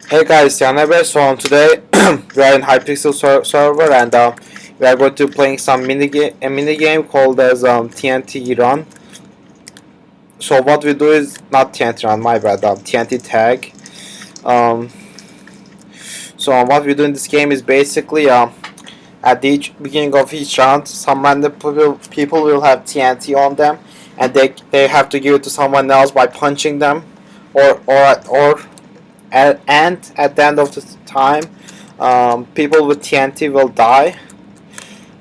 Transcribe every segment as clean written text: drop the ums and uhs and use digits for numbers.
Hey guys, Yanebe. So today we are in Hypixel server and we are going to playing some mini game called as TNT Run. So what we do is not TNT Run, my bad. TNT Tag. Um, what we do in this game is basically at each beginning of each round, some random people will have TNT on them, and they have to give it to someone else by punching them, or and at the end of the time, people with TNT will die,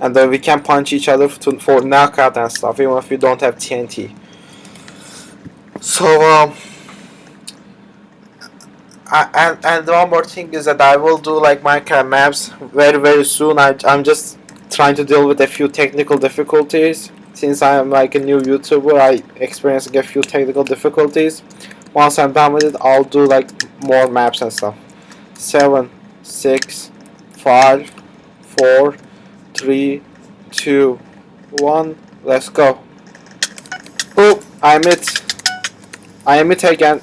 and then we can punch each other for knockout and stuff, even if we don't have TNT. So, and one more thing is that I will do like Minecraft maps very soon. I'm just trying to deal with a few technical difficulties. Since I am like a new YouTuber, I experiencing a few technical difficulties. Once I'm done with it, I'll do like more maps and stuff. 7, 6, 5, 4, 3, 2, 1. Let's go. Oh, I am it again.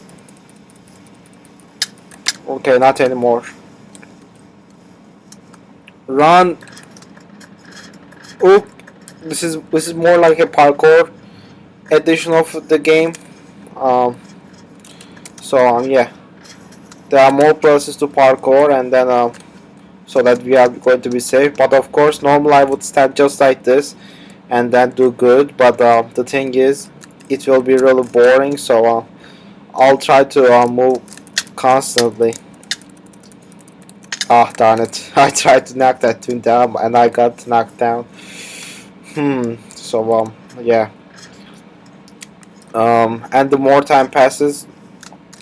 Okay, not anymore. Run. Oop. This is more like a parkour edition of the game. Um. Yeah, there are more places to parkour, and then so that we are going to be safe. But of course, normally I would stand just like this, and then do good. But the thing is, it will be really boring. So I'll try to move constantly. Ah, darn it! I tried to knock that tune down, and I got knocked down. Yeah. And the more time passes,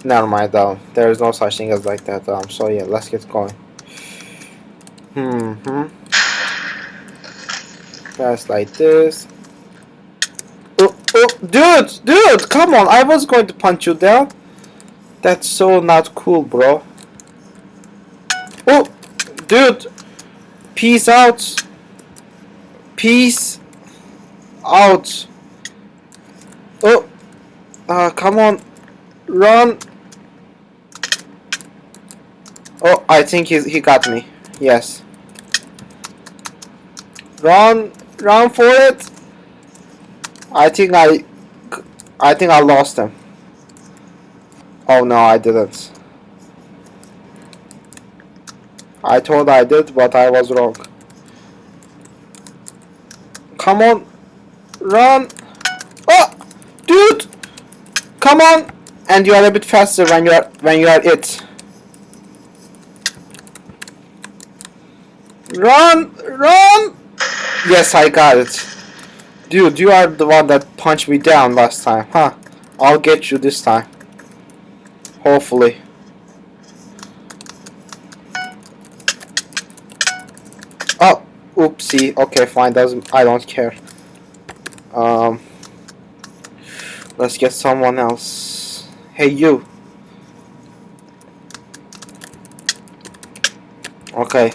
never mind. There is no such thing as like that. Yeah, let's get going. Hmm. Pass like this. Oh, dude, come on! I was going to punch you down. That's so not cool, bro. Oh, dude, peace out. Peace out. Oh, come on, run. Oh, I think he got me. Yes. Run for it. I think I lost him. Oh no, I didn't. I thought I did, but I was wrong. Come on, run. Oh, dude, come on. And you are a bit faster when you are it. Run. Yes, I got it. Dude, you are the one that punched me down last time, huh? I'll get you this time. Hopefully. Oh, oopsie. Okay, fine. Doesn't I don't care. Um, let's get someone else. Hey, you. Okay.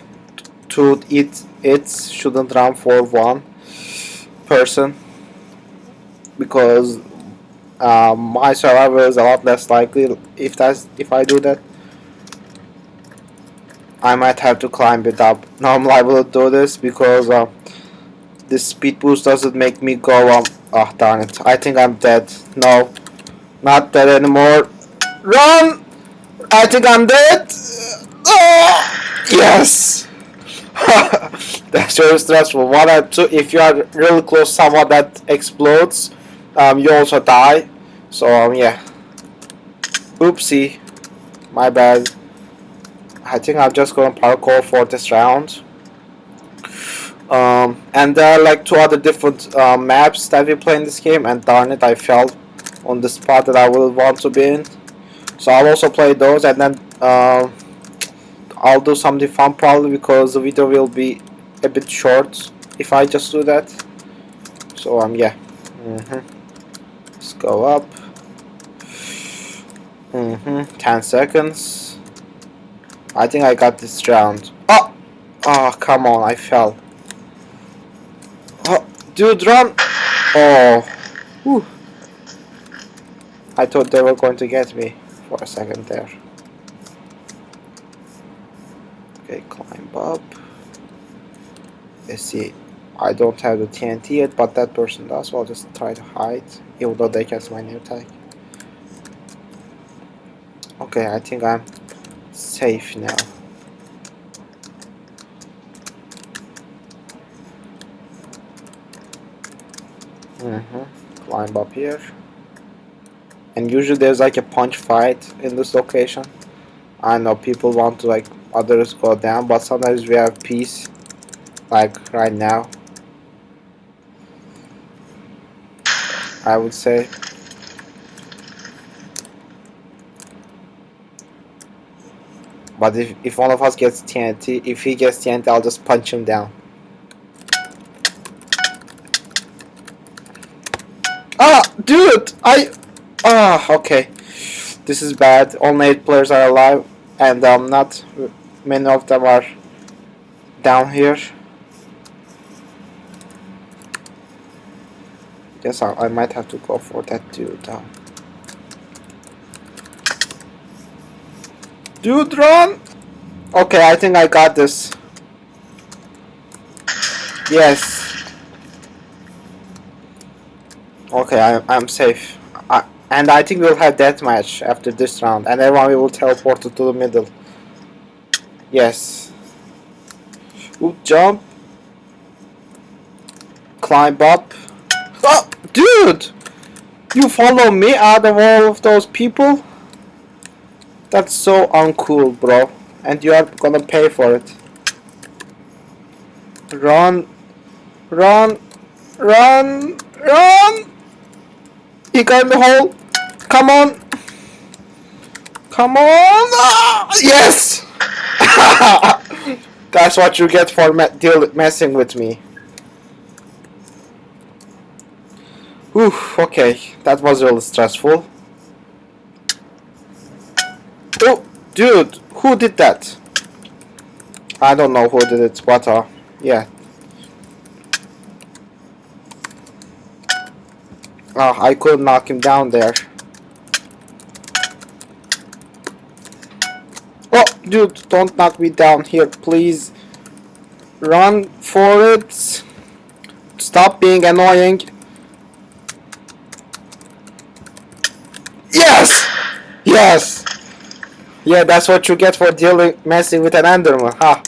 It shouldn't run for one person because my survival is a lot less likely. If I do that, I might have to climb it up. Normally I will do this because this speed boost doesn't make me go oh darn it. I think I'm dead. No, not dead anymore. Run! I think I'm dead. Oh, yes. That's very stressful. If you are really close to someone that explodes, you also die. So yeah. Oopsie. My bad. I think I'm just going to parkour for this round. And there are like two other different maps that we play in this game, and darn it, I fell on the spot that I would want to be in. So I'll also play those, and then I'll do something fun probably because the video will be a bit short if I just do that. So yeah. Let's go up. 10 seconds. I think I got this round. Oh, come on, I fell. Oh, dude, run! Oh, whew. I thought they were going to get me for a second there. Okay, climb up. Let's see. I don't have the TNT yet, but that person does, so I'll just try to hide, even though they cast my new tag. Okay, I think I'm safe now. Climb up here. And usually there's like a punch fight in this location. I know people want to like others go down, but sometimes we have peace, like right now, I would say. But if one of us gets TNT, if he gets TNT, I'll just punch him down. Ah, dude! Okay. This is bad. Only 8 players are alive, and not many of them are down here. Guess I might have to go for that dude. Dude, run! Okay, I think I got this. Yes. Okay, I'm safe. And I think we'll have deathmatch after this round, and everyone will teleport to the middle. Yes. Ooh, jump. Climb up. Oh, dude! You follow me out of all of those people? That's so uncool, bro. And you are gonna pay for it. Run. Run. Run. Run! He got in the hole. Come on. Come on. Ah, yes! That's what you get for messing with me. Oof, okay. That was really stressful. Oh, dude. Who did that? I don't know who did it, but yeah. I couldn't knock him down there. Oh, dude, don't knock me down here, please. Run for it. Stop being annoying. Yes! Yes! Yeah, that's what you get for messing with an Enderman, huh?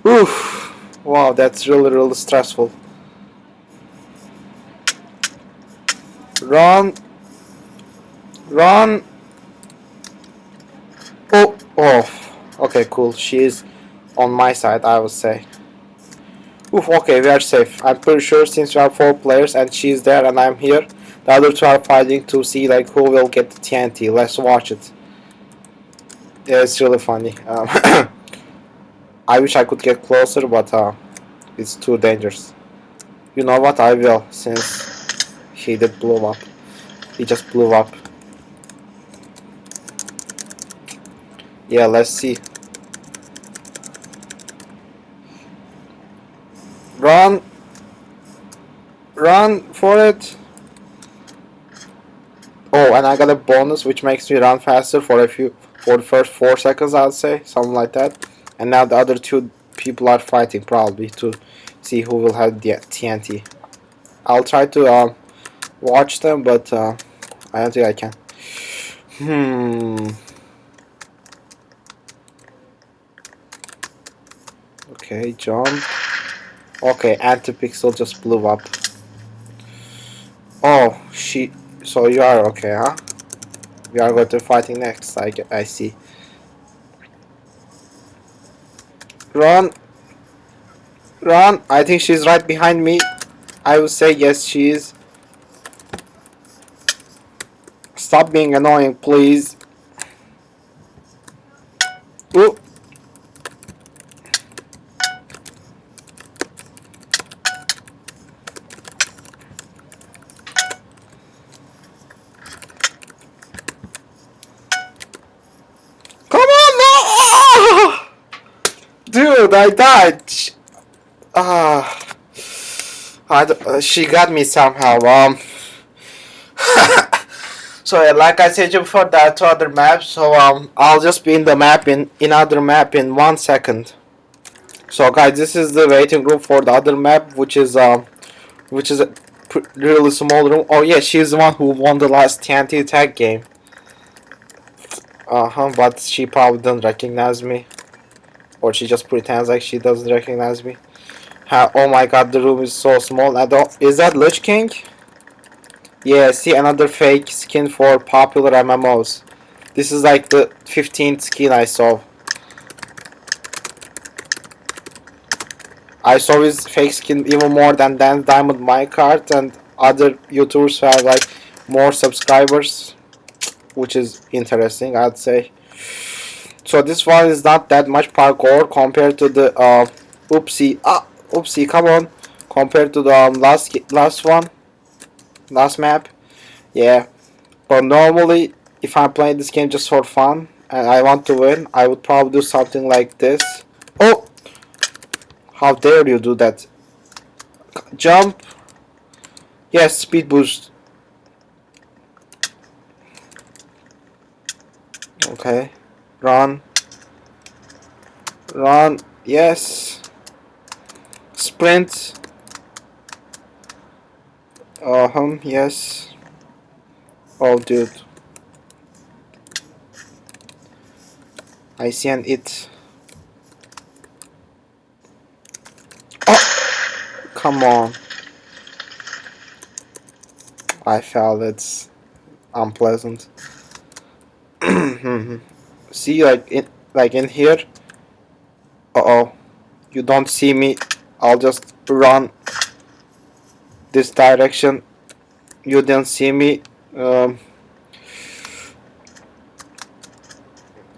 Oof. Wow, that's really stressful. Run. Run. Oh. Okay, cool. She's on my side, I would say. Oof, okay, we are safe. I'm pretty sure since we have 4 players and she's there and I'm here, the other 2 are fighting to see like who will get the TNT. Let's watch it. Yeah, it's really funny. I wish I could get closer, but it's too dangerous. You know what? I will, since he did blow up. He just blew up. Yeah, let's see. Run! Run for it! Oh, and I got a bonus which makes me run faster for the first 4 seconds, I'd say, something like that. And now the other 2 people are fighting probably to see who will have the TNT. I'll try to watch them, but I don't think I can. Okay, jump. Okay, anti-pixel just blew up. Oh, so you are okay, huh? We are going to fighting next. I see. Run, run! I think she's right behind me. I would say yes, she is. Stop being annoying, please. Ooh. Come on, no! Dude, I died. She got me somehow. So yeah, like I said before, there are two other maps. So I'll just be in the map in other map in 1 second. So guys, this is the waiting room for the other map, which is a really small room. Oh yeah, she's the one who won the last TNT Tag game. But she probably doesn't recognize me, or she just pretends like she doesn't recognize me. Oh my god, the room is so small. I don't. Is that Lich King? Yeah, see another fake skin for popular MMOs. This is like the 15th skin I saw. I saw his fake skin even more than Dan Diamond Minecart and other YouTubers who have like more subscribers, which is interesting, I'd say. So this one is not that much parkour compared to the oopsie, come on, compared to the last map. Yeah, but normally if I'm playing this game just for fun and I want to win, I would probably do something like this. Oh, how dare you do that? Jump. Yes, speed boost. Okay. Run. Run. Yes. Sprint. Yes. Oh, dude. I see an it. Oh! Come on. I felt it's unpleasant. See, like in here. Uh-oh. You don't see me. I'll just run this direction. You didn't see me. Um,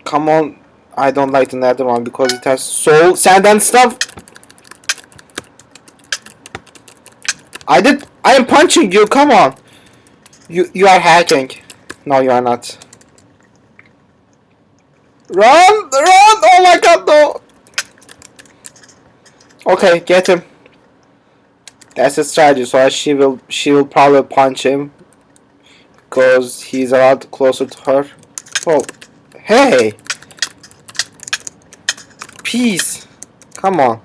Come on. I don't like the nether one because it has soul, sand and stuff. I am punching you. Come on. You are hacking. No, you are not. Run! Oh my god, no! Okay, get him. That's a strategy, so she will probably punch him because he's a lot closer to her. Oh, hey! Peace! Come on.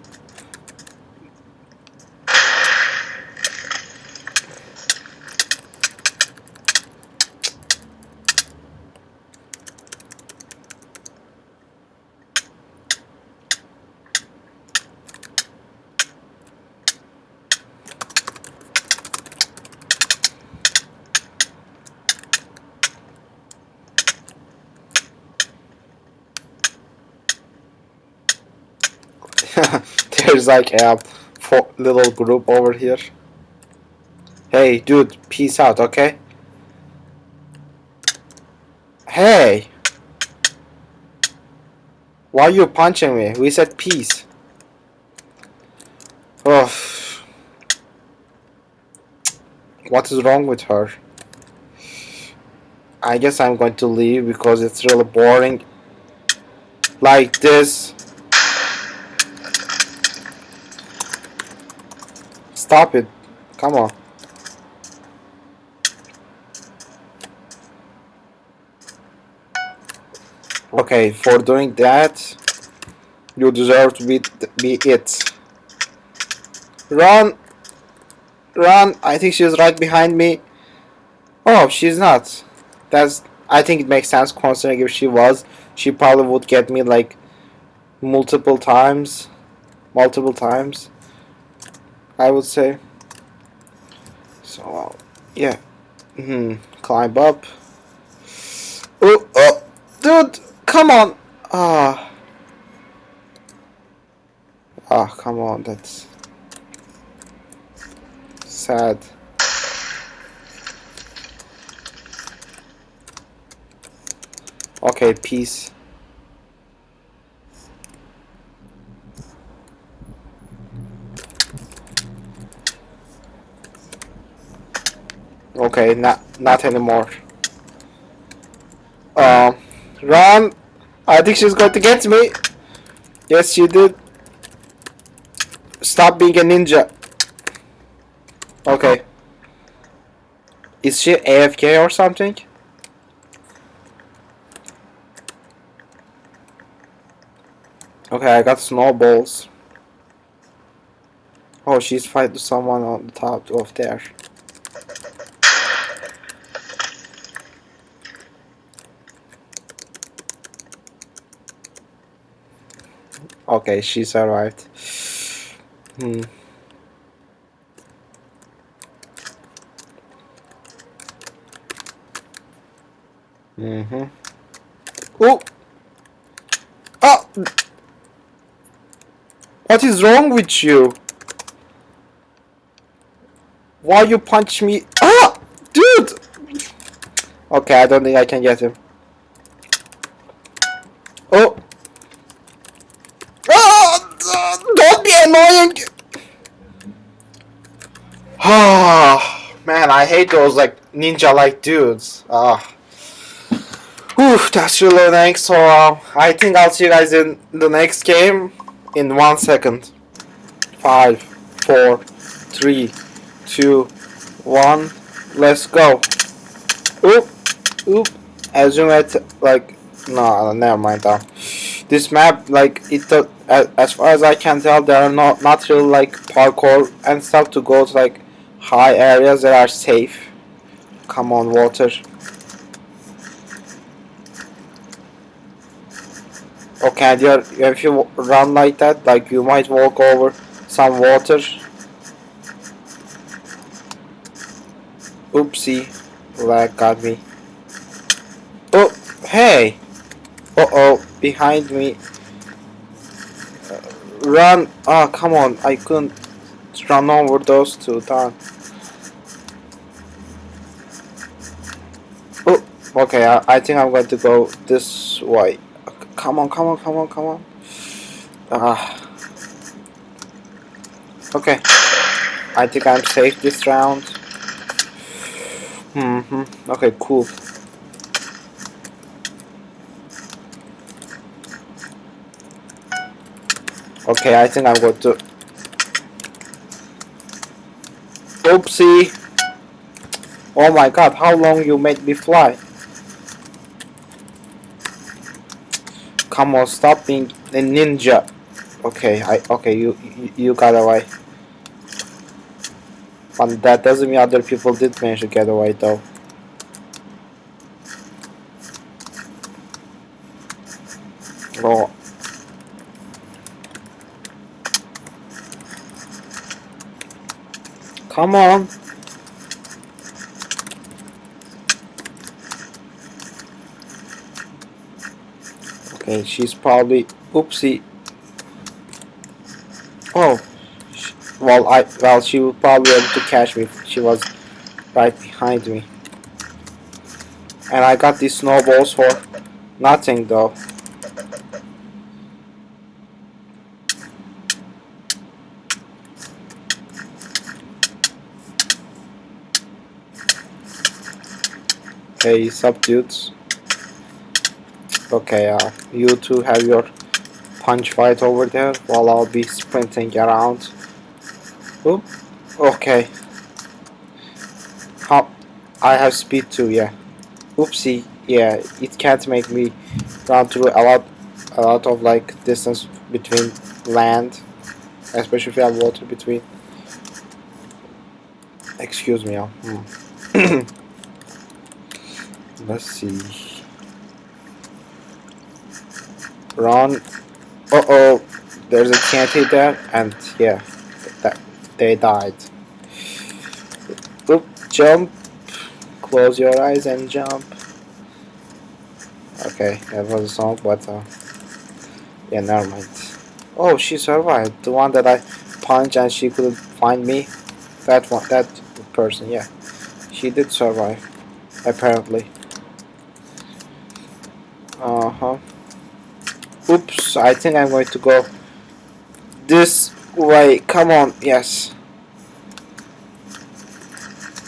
There's like a little group over here. Hey, dude, peace out, okay? Hey! Why are you punching me? We said peace. Oh, what is wrong with her? I guess I'm going to leave because it's really boring. Like this. Stop it. Come on. Okay, for doing that, you deserve to be it. Run! Run! I think she's right behind me. Oh, she's not. I think it makes sense considering if she was, she probably would get me like multiple times. Multiple times, I would say. So, yeah. Climb up. Oh, dude, come on. Ah, come on. That's sad. Okay, peace. Okay, not anymore. Um, Run! I think she's going to get me. Yes, she did. Stop being a ninja. Okay. Is she AFK or something? Okay, I got snowballs. Oh, she's fighting someone on the top of there. Okay, she survived. Hmm. Mm-hmm. Oh! Oh! What is wrong with you? Why you punch me? Ah! Dude! Okay, I don't think I can get him. Oh! Ah! Don't be annoying! Ah, man, I hate those like ninja-like dudes. Ah. Whew, that's really annoying. So I think I'll see you guys in the next game in 1 second. 5, 4, 3, 2, 1. Let's go. Oop, oop. Assume it like no, never mind. This map like as far as I can tell, there are not really like parkour and stuff to go to like high areas that are safe. Come on, water. Okay, and if you run like that, like you might walk over some water. Oopsie, lag got me. Oh, hey! Uh oh, behind me. Run! Oh, come on, I couldn't run over those two. Darn. Oh, okay, I think I'm going to go this way. Come on, come on, come on, come on. Ah, okay. I think I'm safe this round. Okay, cool. Okay, I think I'm going to. Oopsie! Oh my god, how long you made me fly? Come on, stop being a ninja. Okay, you got away. But that doesn't mean other people did manage to get away though. Oh, come on. Okay, she's probably oopsie. Oh, well she would probably be able to catch me. She was right behind me, and I got these snowballs for nothing though. Hey, sub dudes. Okay, you two have your punch fight over there while I'll be sprinting around. Oop. Okay. How? I have speed too. Yeah. Oopsie. Yeah. It can't make me run through a lot of like distance between land, especially if you have water between. Excuse me. Let's see. Run. Oh. There's a TNT there, and yeah, that they died. Oop. Jump. Close your eyes and jump. Okay, that was a song, but yeah, never mind. Oh, she survived. The one that I punched and she couldn't find me. That one, that person, yeah. She did survive, apparently. Uh-huh. Oops, I think I'm going to go this way. Come on, yes.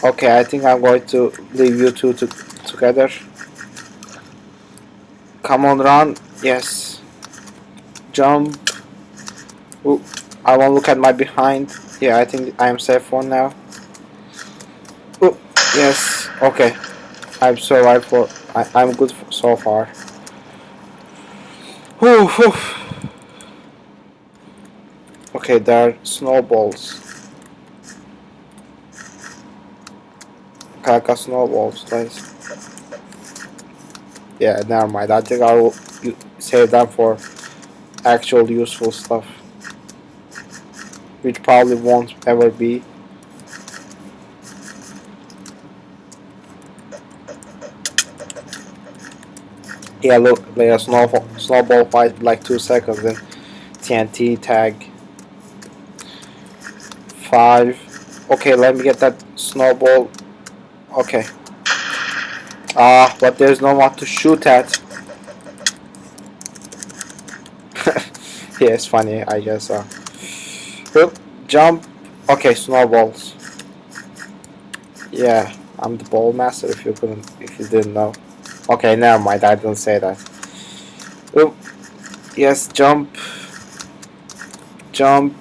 Okay, I think I'm going to leave you two together. Come on, run. Yes. Jump. Ooh, I won't look at my behind. Yeah, I think I am safe for now. Ooh, yes. Okay. I've survived I'm good so far. Whew, whew. Okay, there are snowballs. Okay, I got snowballs, guys. Yeah, never mind. I think I will save them for actual useful stuff, which probably won't ever be. Yeah, look, like a snowball fight like 2 seconds. Then TNT tag 5. Okay, let me get that snowball. Okay. But there's no one to shoot at. Yeah, it's funny, I guess. Oop, jump. Okay, snowballs. Yeah, I'm the ball master. If you didn't know. Okay, never mind. I didn't say that. Oop. Yes, jump, jump,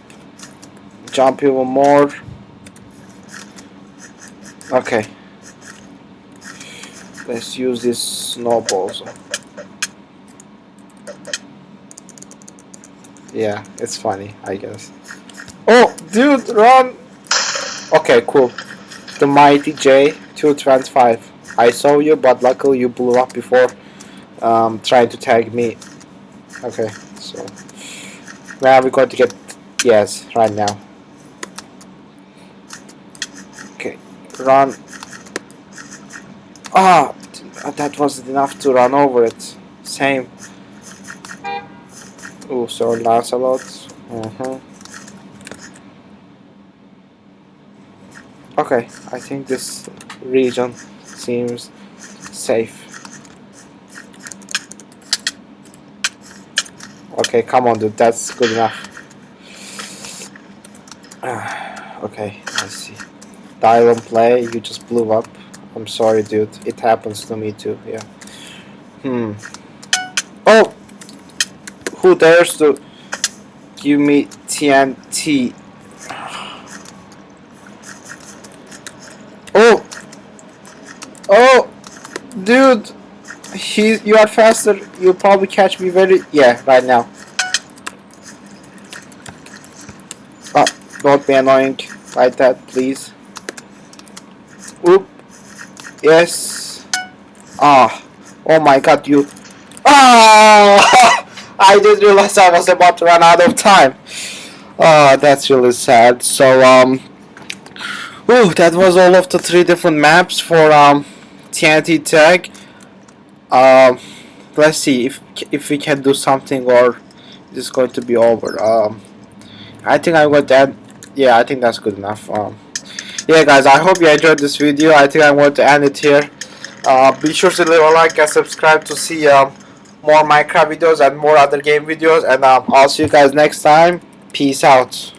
jump even more. Okay, let's use these snowballs. Yeah, it's funny, I guess. Oh, dude, run! Okay, cool. The mighty J225. I saw you, but luckily you blew up before trying to tag me. Okay, so now we're going to get yes right now. Okay, run. Ah, that wasn't enough to run over it. Same. Oh, Sir Lancelot. Okay, I think this region seems safe. Okay, come on, dude. That's good enough. Okay, I see. Dial and play. You just blew up. I'm sorry, dude. It happens to me too. Yeah. Oh, who dares to give me TNT? Oh, oh, dude. You are faster. You'll probably catch me very. Yeah, right now. Oh, don't be annoying like that, please. Oop. Yes. Ah. Oh my God, you. Ah! I didn't realize I was about to run out of time. Oh, that's really sad. So, ooh, that was all of the 3 different maps for TNT Tag. Um, let's see if we can do something or it's going to be over. I think I'm going to end. Yeah, I think that's good enough. Yeah, guys, I hope you enjoyed this video. I think I'm going to end it here. Be sure to leave a like and subscribe to see more Minecraft videos and more other game videos. And I'll see you guys next time. Peace out.